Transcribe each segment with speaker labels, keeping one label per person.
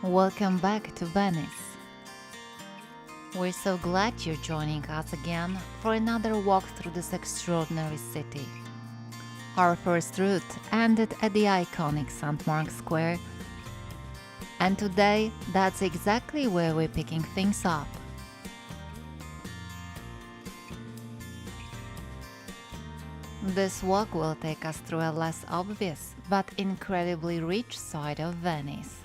Speaker 1: Welcome back to Venice. We're so glad you're joining us again for another walk through this extraordinary city. Our first route ended at the iconic St. Mark's Square, and today that's exactly where we're picking things up. This walk will take us through a less obvious but incredibly rich side of Venice.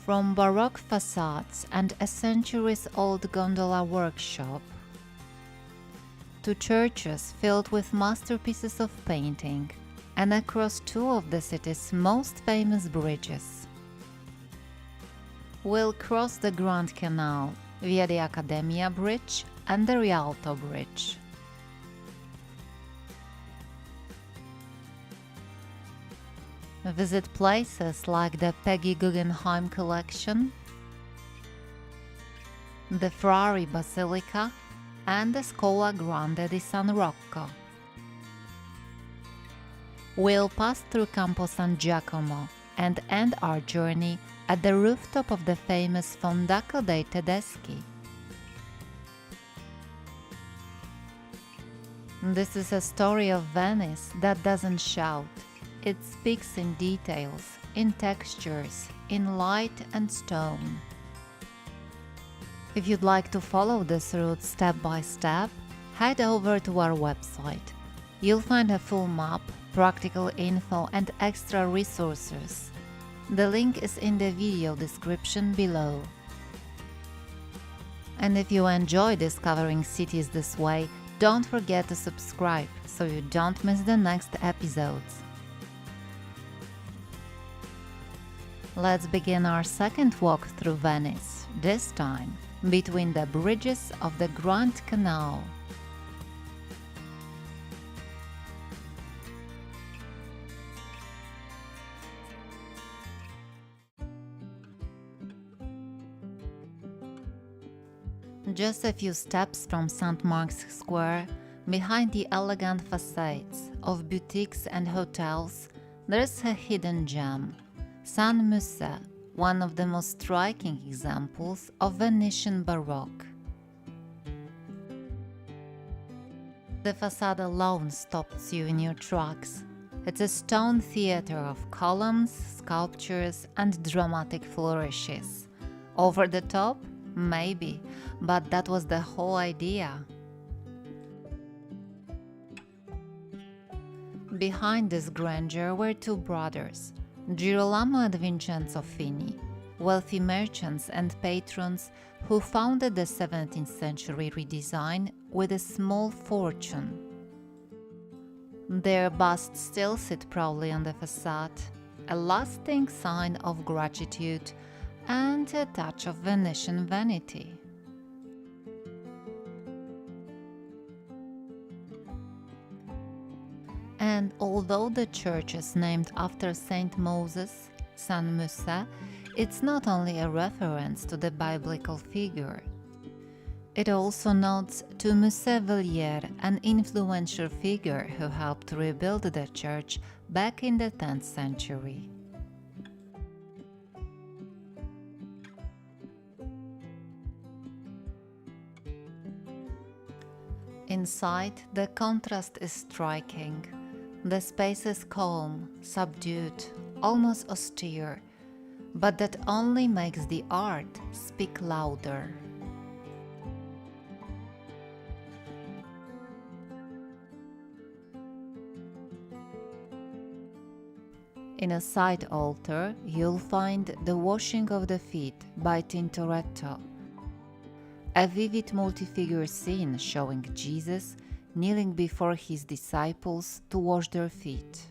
Speaker 1: From Baroque facades and a centuries-old gondola workshop to churches filled with masterpieces of painting and across two of the city's most famous bridges. We'll cross the Grand Canal via the Accademia Bridge and the Rialto Bridge. Visit places like the Peggy Guggenheim collection, the Frari Basilica, and the Scuola Grande di San Rocco. We'll pass through Campo and Giacomo and end our journey at the rooftop of the famous Fondaco dei Tedeschi. This is a story of Venice that doesn't shout. It speaks in details, in textures, in light and stone. If you'd like to follow this route step by step, head over to our website. You'll find a full map, practical info, and extra resources. The link is in the video description below. And if you enjoy discovering cities this way, don't forget to subscribe so you don't miss the next episodes. Let's begin our second walk through Venice, this time between the bridges of the Grand Canal. Just a few steps from St. Mark's Square, behind the elegant facades of boutiques and hotels, there's a hidden gem. San Moisè, one of the most striking examples of Venetian Baroque. The facade alone stops you in your tracks. It's a stone theater of columns, sculptures, and dramatic flourishes. Over the top? Maybe, but that was the whole idea. Behind this grandeur were two brothers, Girolamo and Vincenzo Fini, wealthy merchants and patrons who founded the 17th century redesign with a small fortune. Their busts still sit proudly on the facade, a lasting sign of gratitude and a touch of Venetian vanity. And although the church is named after Saint Moses, San Moisè, it's not only a reference to the biblical figure. It also nods to Moisè Villiers, an influential figure who helped rebuild the church back in the 10th century. Inside, the contrast is striking. The space is calm, subdued, almost austere, but that only makes the art speak louder. In a side altar, you'll find The Washing of the Feet by Tintoretto, a vivid multi-figure scene showing Jesus kneeling before his disciples to wash their feet.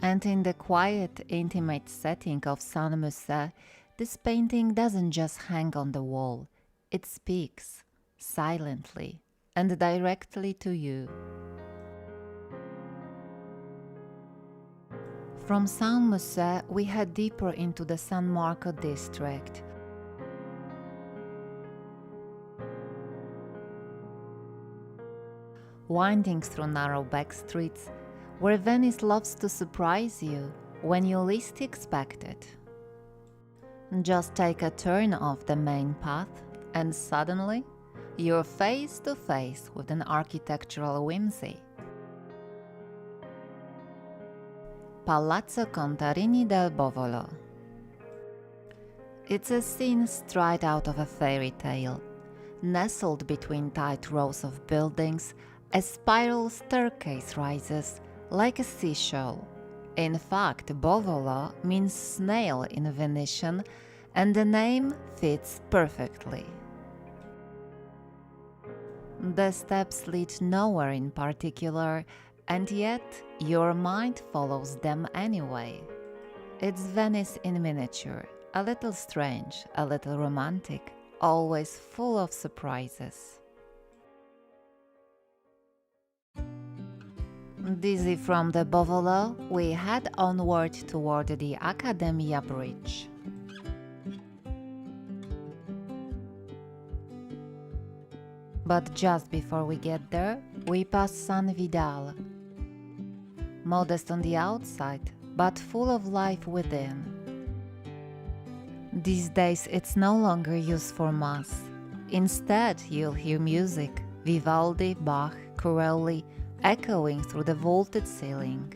Speaker 1: And in the quiet, intimate setting of San Moisè, this painting doesn't just hang on the wall, it speaks, silently and directly to you. From San Moisè, we head deeper into the San Marco district. Winding through narrow back streets, where Venice loves to surprise you, when you least expect it. Just take a turn off the main path and suddenly you're face to face with an architectural whimsy. Palazzo Contarini del Bovolo. It's a scene straight out of a fairy tale. Nestled between tight rows of buildings, a spiral staircase rises like a seashell. In fact, Bovolo means snail in Venetian, and the name fits perfectly. The steps lead nowhere in particular, and yet your mind follows them anyway. It's Venice in miniature, a little strange, a little romantic, always full of surprises. Dizzy from the Bovolo, we head onward toward the Accademia Bridge. But just before we get there, we pass San Vidal. Modest on the outside, but full of life within. These days it's no longer used for mass. Instead, you'll hear music, Vivaldi, Bach, Corelli, echoing through the vaulted ceiling.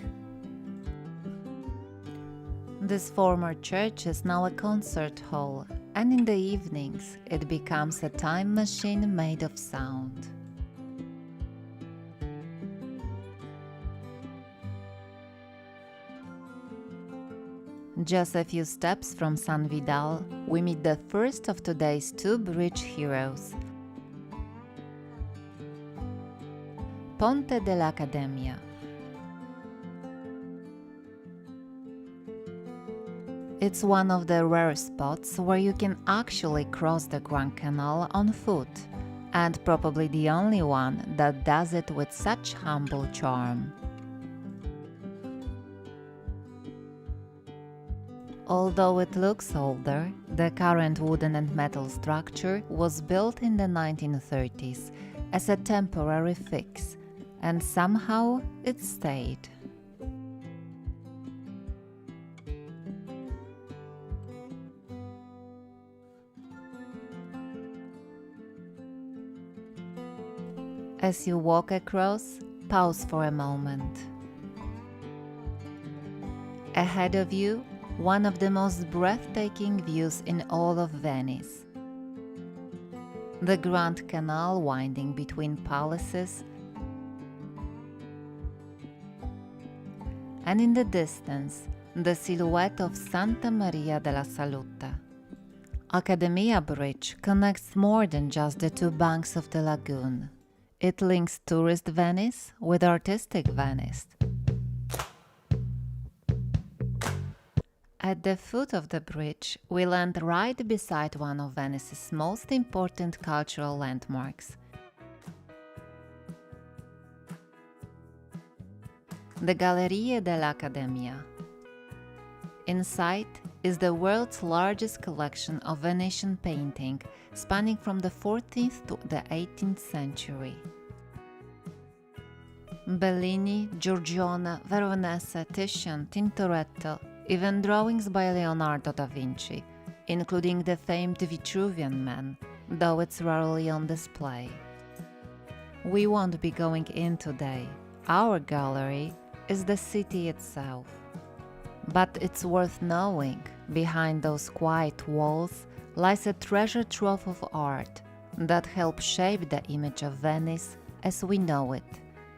Speaker 1: This former church is now a concert hall, and in the evenings it becomes a time machine made of sound. Just a few steps from San Vidal, we meet the first of today's two bridge heroes, Ponte dell'Accademia. It's one of the rare spots where you can actually cross the Grand Canal on foot, and probably the only one that does it with such humble charm. Although it looks older, the current wooden and metal structure was built in the 1930s as a temporary fix, and somehow it stayed. As you walk across, pause for a moment. Ahead of you, one of the most breathtaking views in all of Venice. The Grand Canal winding between palaces, and in the distance, the silhouette of Santa Maria della Salute. Accademia Bridge connects more than just the two banks of the lagoon. It links tourist Venice with artistic Venice. At the foot of the bridge, we land right beside one of Venice's most important cultural landmarks, the Galleria dell'Accademia. Inside is the world's largest collection of Venetian painting, spanning from the 14th to the 18th century. Bellini, Giorgione, Veronese, Titian, Tintoretto, even drawings by Leonardo da Vinci, including the famed Vitruvian Man, though it's rarely on display. We won't be going in today. Our gallery is the city itself. But it's worth knowing, behind those quiet walls lies a treasure trove of art that helped shape the image of Venice as we know it,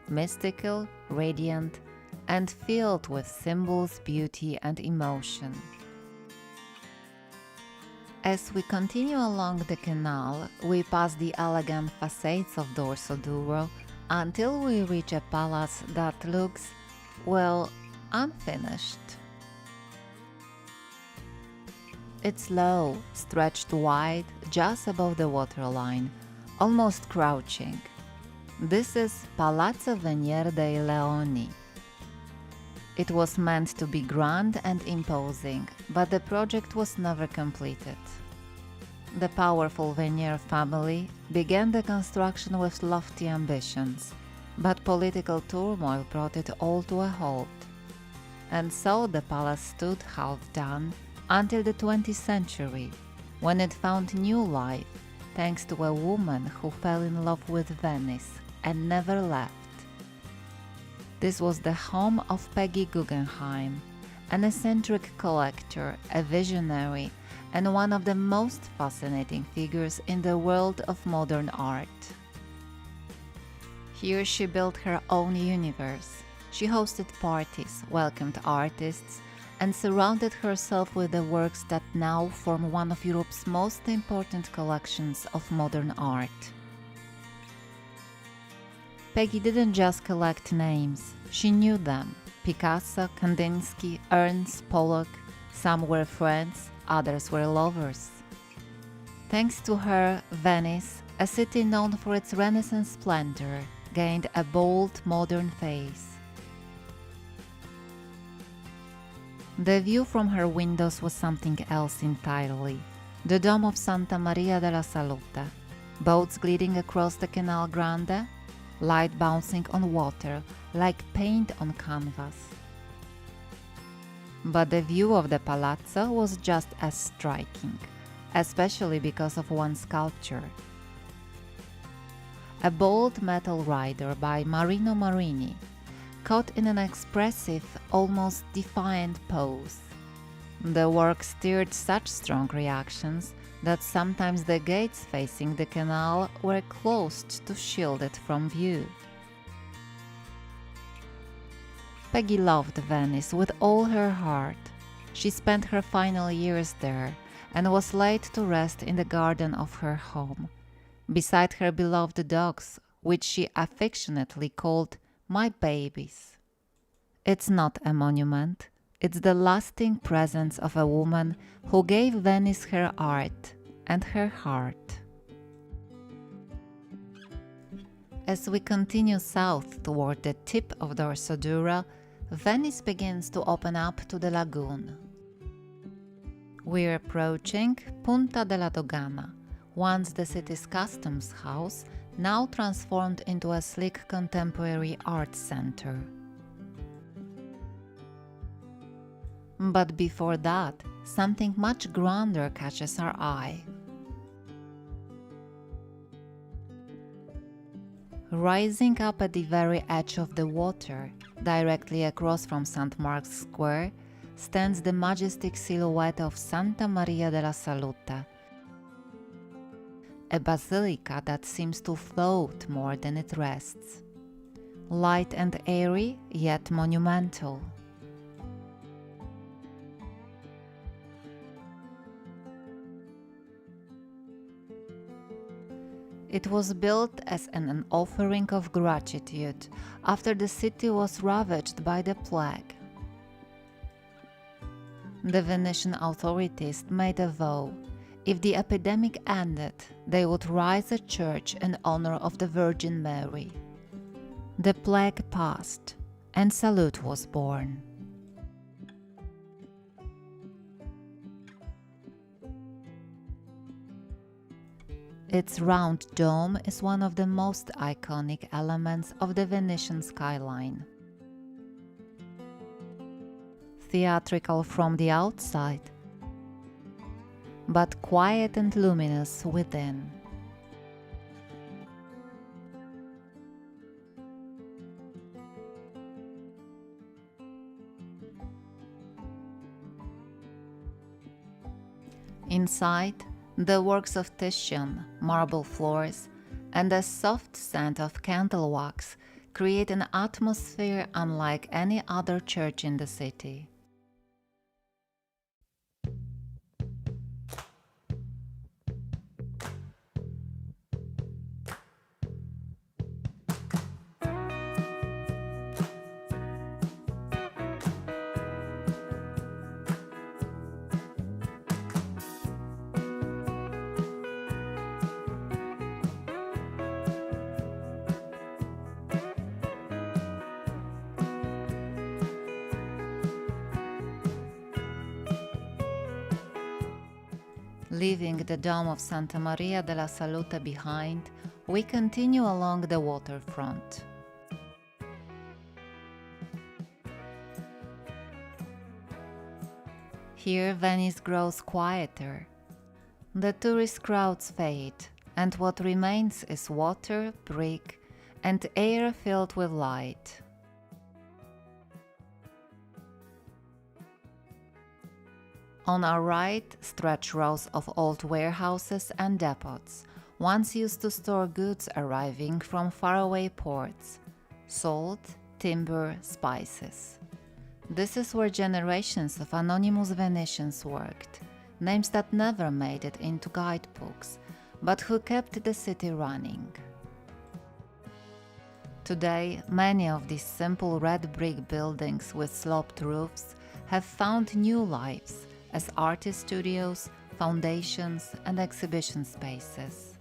Speaker 1: mystical, radiant, and filled with symbols, beauty, and emotion. As we continue along the canal, we pass the elegant facades of Dorso Duro until we reach a palace that looks, well, unfinished. It's low, stretched wide, just above the waterline, almost crouching. This is Palazzo Venier dei Leoni. It was meant to be grand and imposing, but the project was never completed. The powerful Venier family began the construction with lofty ambitions, but political turmoil brought it all to a halt. and so the palace stood half done until the 20th century, when it found new life thanks to a woman who fell in love with Venice and never left. This was the home of Peggy Guggenheim, an eccentric collector, a visionary, and one of the most fascinating figures in the world of modern art. Here she built her own universe. She hosted parties, welcomed artists, and surrounded herself with the works that now form one of Europe's most important collections of modern art. Peggy didn't just collect names, she knew them. Picasso, Kandinsky, Ernst, Pollock, some were friends, others were lovers. Thanks to her, Venice, a city known for its Renaissance splendor, gained a bold, modern face. The view from her windows was something else entirely. The dome of Santa Maria della Salute, boats gliding across the Canal Grande, light bouncing on water like paint on canvas. But the view of the palazzo was just as striking, especially because of one sculpture. A bold metal rider by Marino Marini, caught in an expressive, almost defiant pose. The work stirred such strong reactions that sometimes the gates facing the canal were closed to shield it from view. Peggy loved Venice with all her heart. She spent her final years there and was laid to rest in the garden of her home, beside her beloved dogs, which she affectionately called "my babies." It's not a monument, it's the lasting presence of a woman who gave Venice her art and her heart. As we continue south toward the tip of the Dorsodura, Venice begins to open up to the lagoon. We're approaching Punta della Dogana, once the city's customs house, now transformed into a sleek contemporary art center. But before that, something much grander catches our eye. Rising up at the very edge of the water, directly across from St. Mark's Square, stands the majestic silhouette of Santa Maria della Salute, a basilica that seems to float more than it rests. Light and airy, yet monumental. It was built as an offering of gratitude after the city was ravaged by the plague. The Venetian authorities made a vow: if the epidemic ended, they would raise a church in honor of the Virgin Mary. The plague passed, and Salute was born. Its round dome is one of the most iconic elements of the Venetian skyline. Theatrical from the outside, but quiet and luminous within. Inside, the works of Titian, marble floors, and the soft scent of candle wax create an atmosphere unlike any other church in the city. Leaving the dome of Santa Maria della Salute behind, we continue along the waterfront. Here Venice grows quieter. The tourist crowds fade, and what remains is water, brick, and air filled with light. On our right stretch rows of old warehouses and depots, once used to store goods arriving from faraway ports: salt, timber, spices. This is where generations of anonymous Venetians worked, names that never made it into guidebooks, but who kept the city running. Today, many of these simple red brick buildings with sloped roofs have found new lives as artist studios, foundations, and exhibition spaces.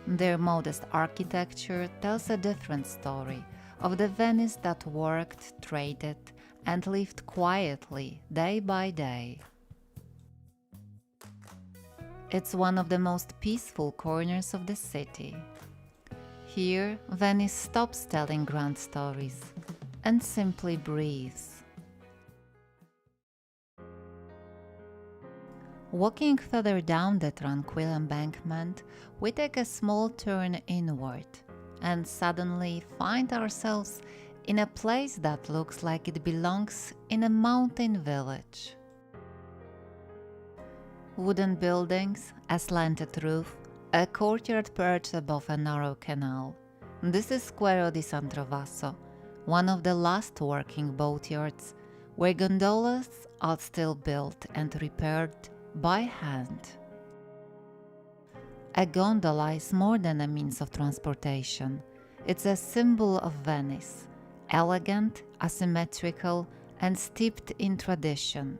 Speaker 1: Their modest architecture tells a different story of the Venice that worked, traded, and lived quietly day by day. It's one of the most peaceful corners of the city. Here, Venice stops telling grand stories and simply breathes. Walking further down the tranquil embankment, we take a small turn inward and suddenly find ourselves in a place that looks like it belongs in a mountain village. Wooden buildings, a slanted roof, a courtyard perched above a narrow canal. This is Scuola di San Trovaso, one of the last working boatyards, where gondolas are still built and repaired by hand. A gondola is more than a means of transportation. It's a symbol of Venice, elegant, asymmetrical, and steeped in tradition.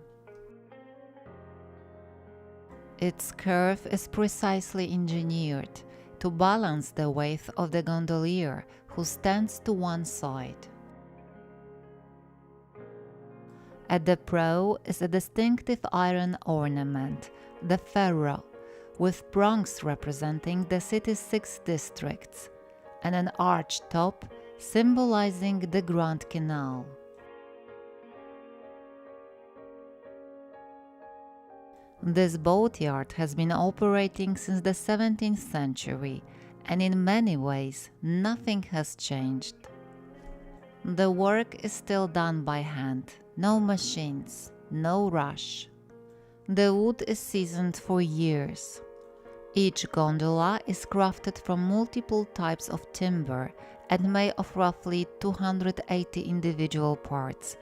Speaker 1: Its curve is precisely engineered to balance the weight of the gondolier who stands to one side. At the prow is a distinctive iron ornament, the ferro, with prongs representing the city's 6 districts, and an arched top symbolizing the Grand Canal. This boatyard has been operating since the 17th century, and in many ways nothing has changed. The work is still done by hand, no machines, no rush. The wood is seasoned for years. Each gondola is crafted from multiple types of timber and made of roughly 280 individual parts,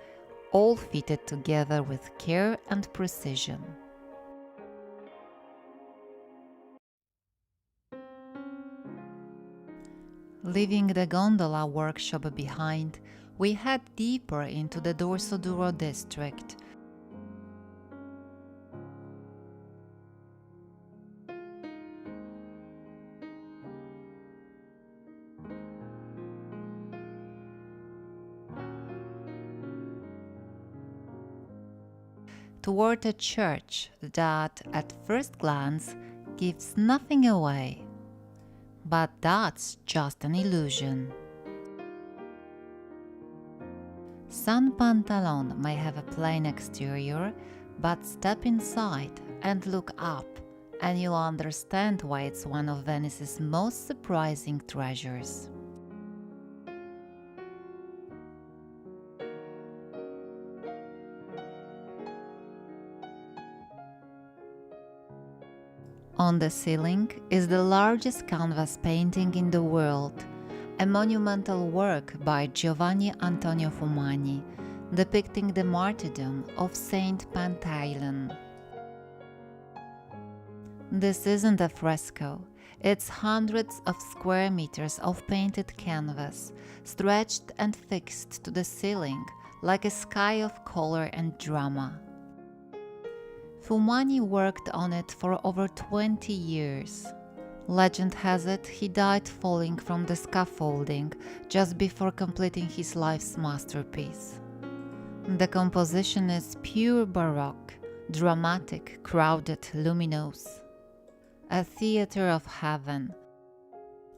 Speaker 1: all fitted together with care and precision. Leaving the gondola workshop behind, we head deeper into the Dorsoduro district. Toward a church that, at first glance, gives nothing away. But that's just an illusion. San Pantalon may have a plain exterior, but step inside and look up, and you'll understand why it's one of Venice's most surprising treasures. On the ceiling is the largest canvas painting in the world, a monumental work by Giovanni Antonio Fumani, depicting the martyrdom of Saint Pantalon. This isn't a fresco, it's hundreds of square meters of painted canvas, stretched and fixed to the ceiling like a sky of color and drama. Fumani worked on it for over 20 years. Legend has it he died falling from the scaffolding just before completing his life's masterpiece. The composition is pure Baroque, dramatic, crowded, luminous. A theater of heaven.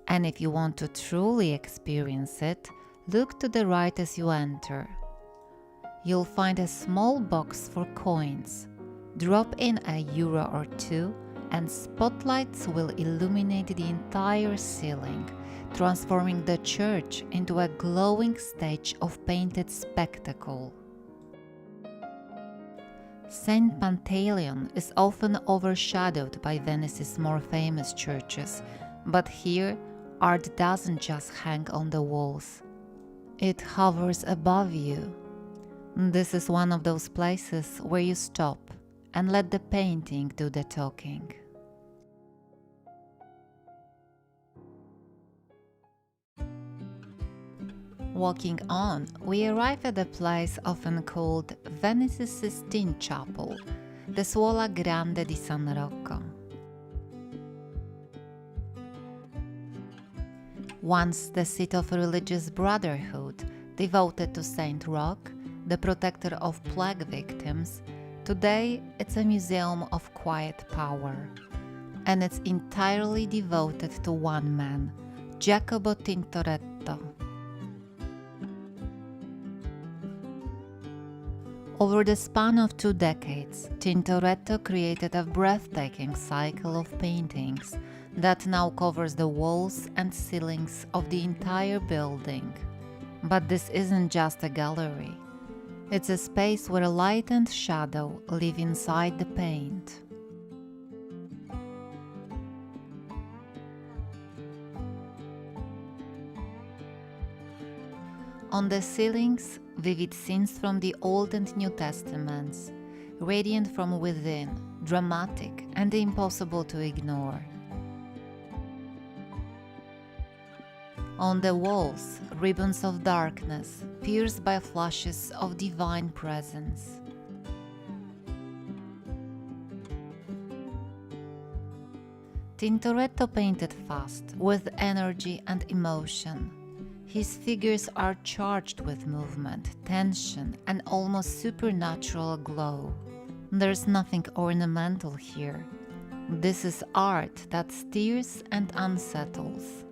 Speaker 1: And if you want to truly experience it, look to the right as you enter. You'll find a small box for coins. Drop in €1 or two, and spotlights will illuminate the entire ceiling, transforming the church into a glowing stage of painted spectacle. Saint Pantalon is often overshadowed by Venice's more famous churches, but here, art doesn't just hang on the walls. It hovers above you. This is one of those places where you stop and let the painting do the talking. Walking on, we arrive at a place often called Venice's Sistine Chapel, the Scuola Grande di San Rocco. Once the seat of a religious brotherhood devoted to Saint Roch, the protector of plague victims, today it's a museum of quiet power. And it's entirely devoted to one man, Giacomo Tintoretto. Over the span of 2 decades, Tintoretto created a breathtaking cycle of paintings that now covers the walls and ceilings of the entire building. But this isn't just a gallery. It's a space where light and shadow live inside the paint. On the ceilings, vivid scenes from the Old and New Testaments, radiant from within, dramatic and impossible to ignore. On the walls, ribbons of darkness, pierced by flashes of divine presence. Tintoretto painted fast, with energy and emotion. His figures are charged with movement, tension, and almost supernatural glow. There's nothing ornamental here. This is art that stirs and unsettles.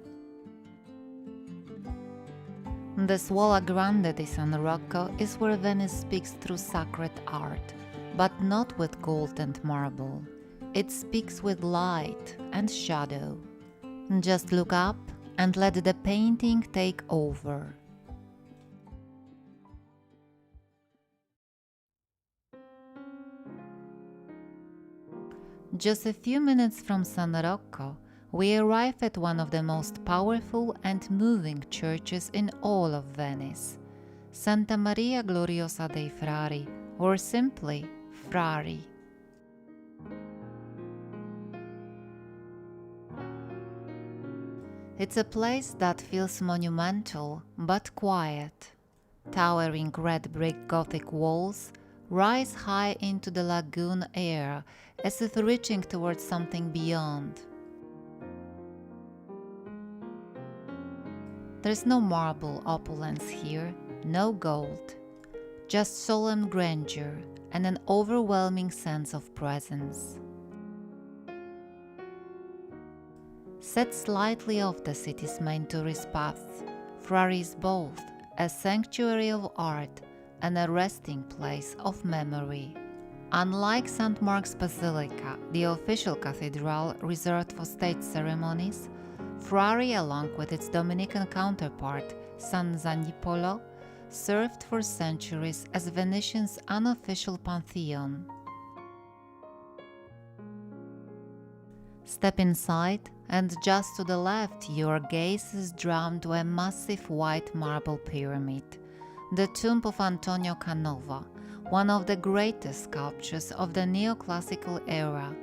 Speaker 1: The Scuola Grande di San Rocco is where Venice speaks through sacred art, but not with gold and marble. It speaks with light and shadow. Just look up and let the painting take over. Just a few minutes from San Rocco, we arrive at one of the most powerful and moving churches in all of Venice, Santa Maria Gloriosa dei Frari, or simply Frari. It's a place that feels monumental but quiet. Towering red brick Gothic walls rise high into the lagoon air as if reaching towards something beyond. There's no marble opulence here, no gold, just solemn grandeur and an overwhelming sense of presence. Set slightly off the city's main tourist paths, Frari is both a sanctuary of art and a resting place of memory. Unlike St. Mark's Basilica, the official cathedral reserved for state ceremonies, Frari, along with its Dominican counterpart, San Zanipolo, served for centuries as Venetian's unofficial pantheon. Step inside, and just to the left your gaze is drawn to a massive white marble pyramid, the tomb of Antonio Canova, one of the greatest sculptures of the neoclassical era.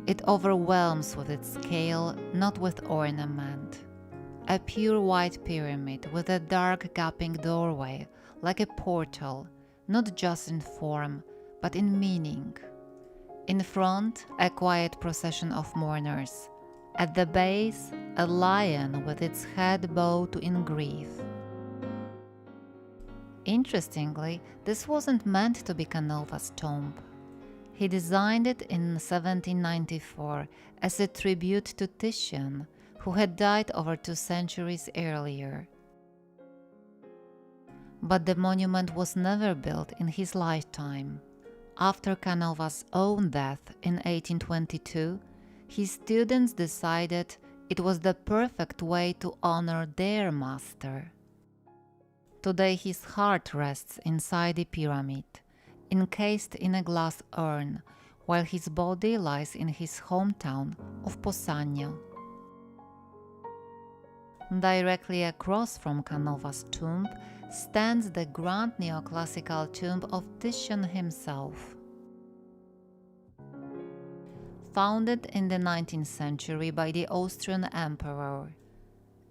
Speaker 1: It overwhelms with its scale, not with ornament. A pure white pyramid with a dark gaping doorway, like a portal, not just in form, but in meaning. In front, a quiet procession of mourners. At the base, a lion with its head bowed in grief. Interestingly, this wasn't meant to be Canova's tomb. He designed it in 1794 as a tribute to Titian, who had died over 2 centuries earlier. But the monument was never built in his lifetime. After Canova's own death in 1822, his students decided it was the perfect way to honor their master. Today his heart rests inside the pyramid, encased in a glass urn, while his body lies in his hometown of Possagno. Directly across from Canova's tomb stands the grand neoclassical tomb of Titian himself. Founded in the 19th century by the Austrian emperor,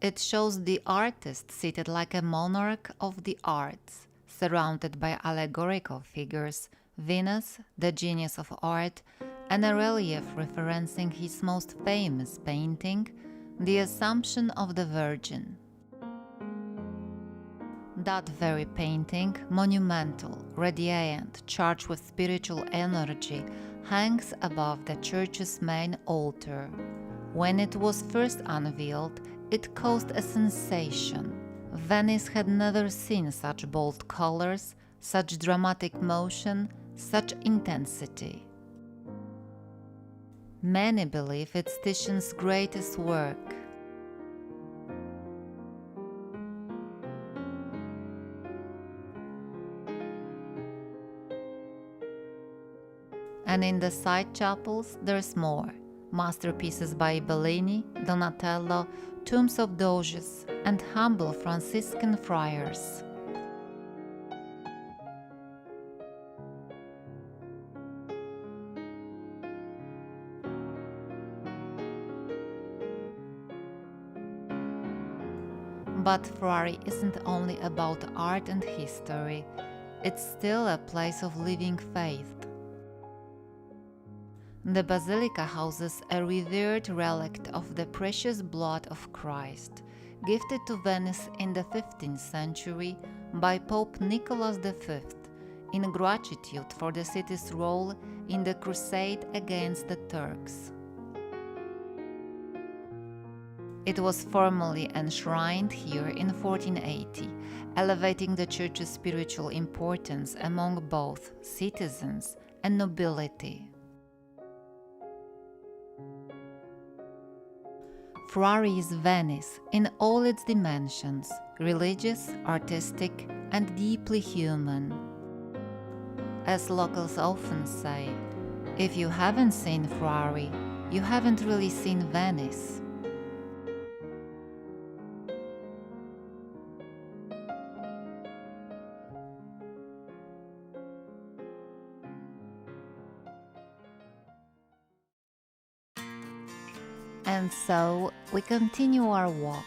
Speaker 1: it shows the artist seated like a monarch of the arts, surrounded by allegorical figures, Venus, the genius of art, and a relief referencing his most famous painting, The Assumption of the Virgin. That very painting, monumental, radiant, charged with spiritual energy, hangs above the church's main altar. When it was first unveiled, it caused a sensation. Venice had never seen such bold colors, such dramatic motion, such intensity. Many believe it's Titian's greatest work. And in the side chapels, there's more. Masterpieces by Bellini, Donatello, tombs of doges, and humble Franciscan friars. But Frari isn't only about art and history, it's still a place of living faith. The Basilica houses a revered relic of the precious blood of Christ, gifted to Venice in the 15th century by Pope Nicholas V in gratitude for the city's role in the crusade against the Turks. It was formally enshrined here in 1480, elevating the church's spiritual importance among both citizens and nobility. Frari is Venice in all its dimensions, religious, artistic, and deeply human. As locals often say, if you haven't seen Frari, you haven't really seen Venice. And so we continue our walk.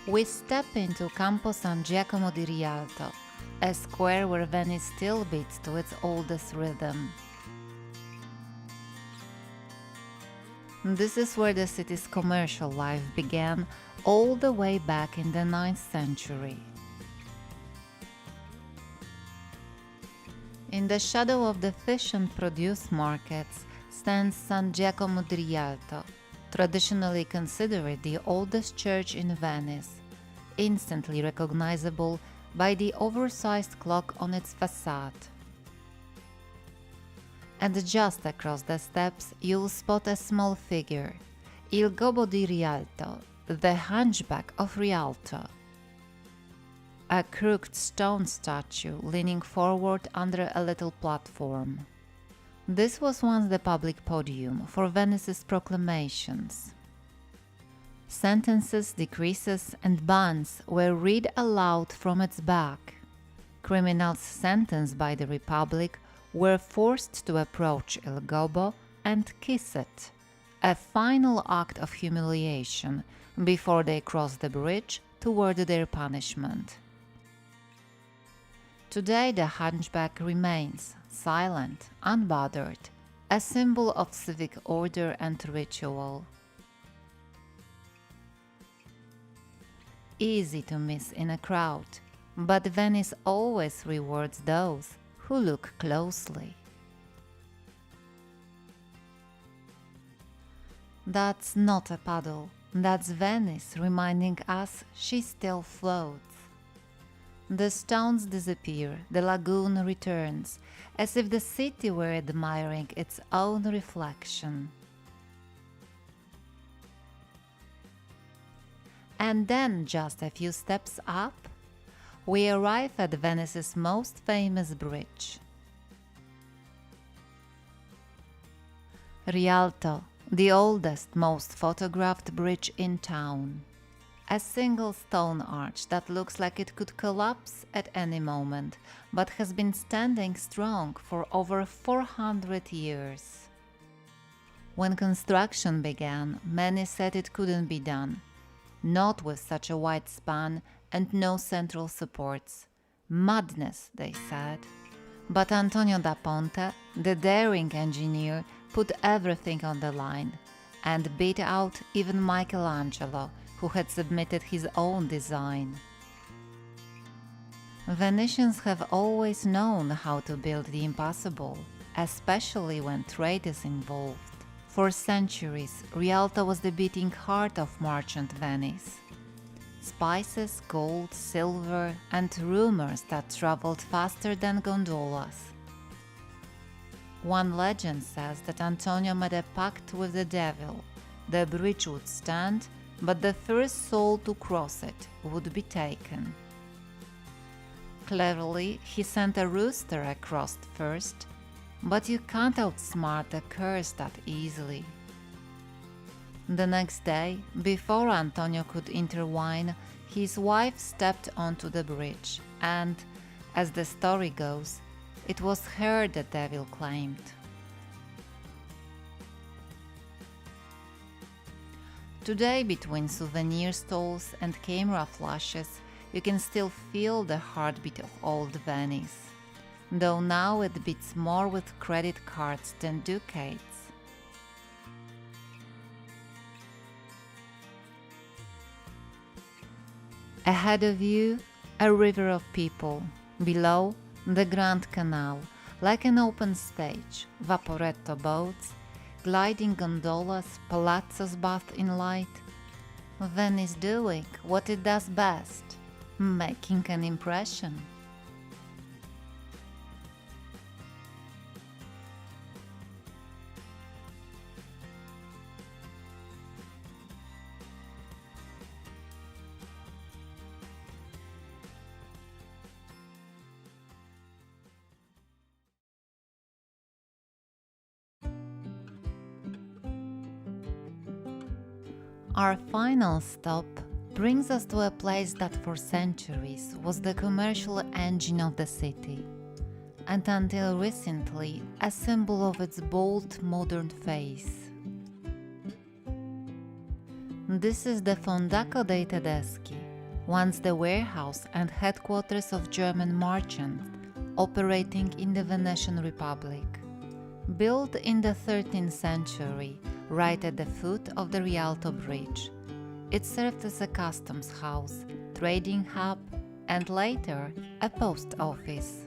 Speaker 1: We step into Campo San Giacomo di Rialto, a square where Venice still beats to its oldest rhythm. This is where the city's commercial life began all the way back in the 9th century. In the shadow of the fish and produce markets stands San Giacomo di Rialto, traditionally considered the oldest church in Venice, instantly recognizable by the oversized clock on its facade. And just across the steps you'll spot a small figure, Il Gobbo di Rialto, the hunchback of Rialto. A crooked stone statue leaning forward under a little platform. This was once the public podium for Venice's proclamations. Sentences, decreases, and bans were read aloud from its back. Criminals sentenced by the Republic were forced to approach Il Gobbo and kiss it, a final act of humiliation before they crossed the bridge toward their punishment. Today the hunchback remains, silent, unbothered, a symbol of civic order and ritual. Easy to miss in a crowd, but Venice always rewards those who look closely. That's not a puddle, that's Venice reminding us she still floats. The stones disappear, the lagoon returns, as if the city were admiring its own reflection. And then, just a few steps up, we arrive at Venice's most famous bridge. Rialto, the oldest, most photographed bridge in town. A single stone arch that looks like it could collapse at any moment, but has been standing strong for over 400 years. When construction began, many said it couldn't be done. Not with such a wide span and no central supports. Madness, they said. But Antonio da Ponte, the daring engineer, put everything on the line and beat out even Michelangelo, who had submitted his own design. Venetians have always known how to build the impossible, especially when trade is involved. For centuries, Rialto was the beating heart of merchant Venice. Spices, gold, silver, and rumors that traveled faster than gondolas. One legend says that Antonio made a pact with the devil. The bridge would stand, but the first soul to cross it would be taken. Cleverly, he sent a rooster across first, but you can't outsmart a curse that easily. The next day, before Antonio could intervene, his wife stepped onto the bridge, and, as the story goes, it was her the devil claimed. Today, between souvenir stalls and camera flashes, you can still feel the heartbeat of old Venice, though now it beats more with credit cards than ducats. Ahead of you, a river of people. Below, the Grand Canal, like an open stage, vaporetto boats, gliding gondolas, palazzos bathed in light. Venice doing what it does best, making an impression. Our final stop brings us to a place that for centuries was the commercial engine of the city, and until recently a symbol of its bold modern face. This is the Fondaco dei Tedeschi, once the warehouse and headquarters of German merchants operating in the Venetian Republic. Built in the 13th century, right at the foot of the Rialto Bridge, it served as a customs house, trading hub, and later a post office.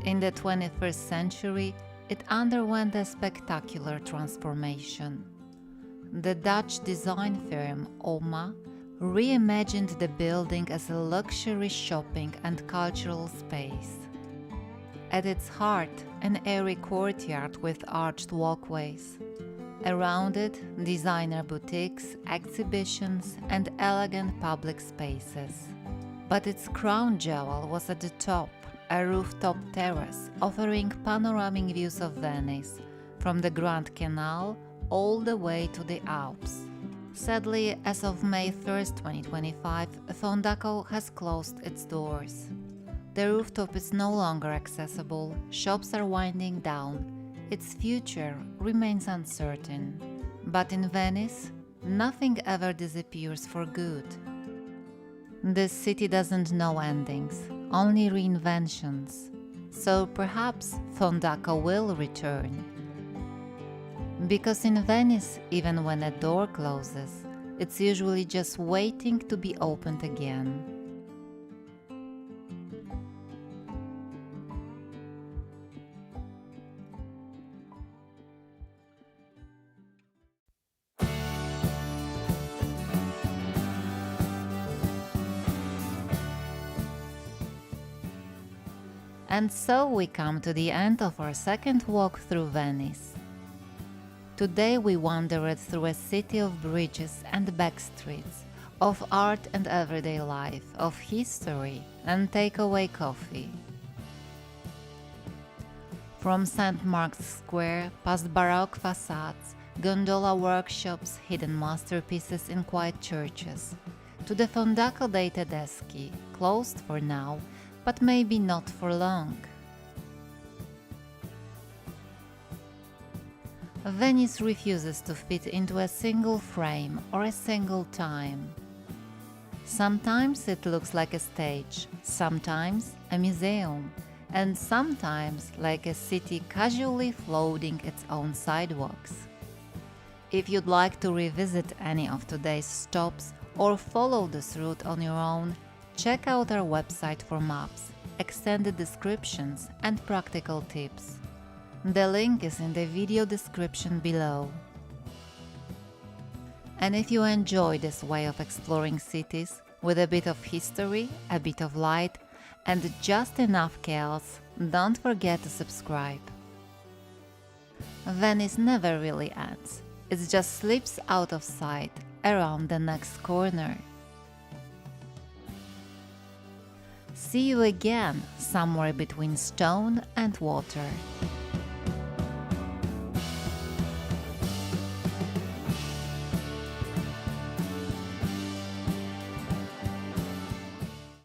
Speaker 1: In the 21st century, it underwent a spectacular transformation. The Dutch design firm OMA reimagined the building as a luxury shopping and cultural space. At its heart, an airy courtyard with arched walkways. Around it, designer boutiques, exhibitions, and elegant public spaces. But its crown jewel was at the top, a rooftop terrace offering panoramic views of Venice, from the Grand Canal all the way to the Alps. Sadly, as of May 1st, 2025, Fondaco has closed its doors. The rooftop is no longer accessible, shops are winding down, its future remains uncertain. But in Venice, nothing ever disappears for good. This city doesn't know endings, only reinventions. So perhaps Fondaco will return. Because in Venice, even when a door closes, it's usually just waiting to be opened again. And so we come to the end of our second walk through Venice. Today we wandered through a city of bridges and back streets, of art and everyday life, of history and takeaway coffee. From St. Mark's Square, past Baroque facades, gondola workshops, hidden masterpieces in quiet churches, to the Fondaco dei Tedeschi, closed for now, but maybe not for long. Venice refuses to fit into a single frame or a single time. Sometimes it looks like a stage, sometimes a museum, and sometimes like a city casually floating its own sidewalks. If you'd like to revisit any of today's stops or follow this route on your own, check out our website for maps, extended descriptions, and practical tips. The link is in the video description below. And if you enjoy this way of exploring cities, with a bit of history, a bit of light, and just enough chaos, don't forget to subscribe. Venice never really ends. It just slips out of sight around the next corner. See you again somewhere between stone and water.